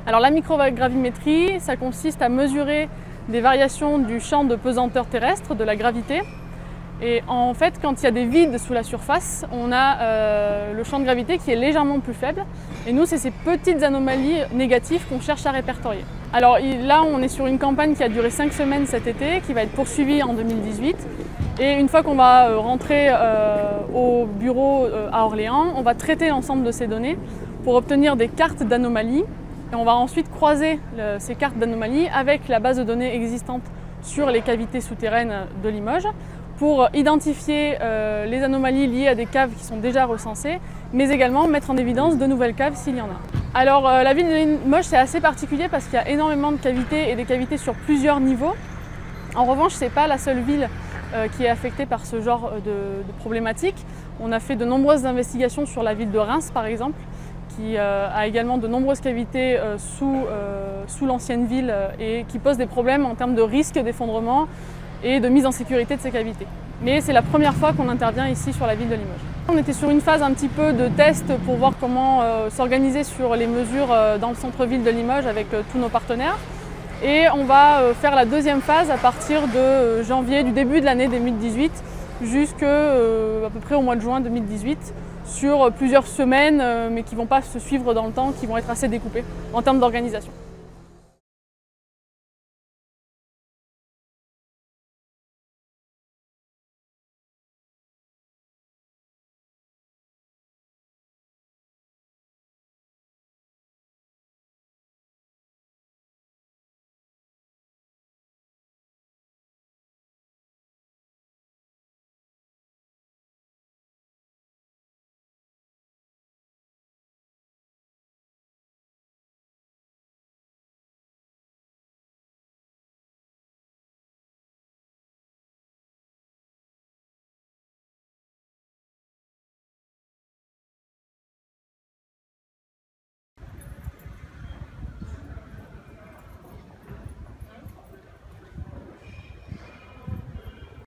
Alors la microgravimétrie, ça consiste à mesurer des variations du champ de pesanteur terrestre, de la gravité. Et en fait, quand il y a des vides sous la surface, on a le champ de gravité qui est légèrement plus faible. Et nous, c'est ces petites anomalies négatives qu'on cherche à répertorier. Alors là, on est sur une campagne qui a duré 5 semaines cet été, qui va être poursuivie en 2018. Et une fois qu'on va rentrer au bureau à Orléans, on va traiter l'ensemble de ces données pour obtenir des cartes d'anomalies. Et on va ensuite croiser ces cartes d'anomalies avec la base de données existante sur les cavités souterraines de Limoges pour identifier les anomalies liées à des caves qui sont déjà recensées, mais également mettre en évidence de nouvelles caves s'il y en a. Alors la ville de Limoges, c'est assez particulier parce qu'il y a énormément de cavités et des cavités sur plusieurs niveaux. En revanche, ce n'est pas la seule ville qui est affectée par ce genre de problématique. On a fait de nombreuses investigations sur la ville de Reims par exemple, qui a également de nombreuses cavités sous l'ancienne ville et qui pose des problèmes en termes de risque d'effondrement et de mise en sécurité de ces cavités. Mais c'est la première fois qu'on intervient ici sur la ville de Limoges. On était sur une phase un petit peu de test pour voir comment s'organiser sur les mesures dans le centre-ville de Limoges avec tous nos partenaires. Et on va faire la deuxième phase à partir de janvier, du début de l'année 2018 jusqu'à peu près au mois de juin 2018 sur plusieurs semaines mais qui ne vont pas se suivre dans le temps, qui vont être assez découpées en termes d'organisation.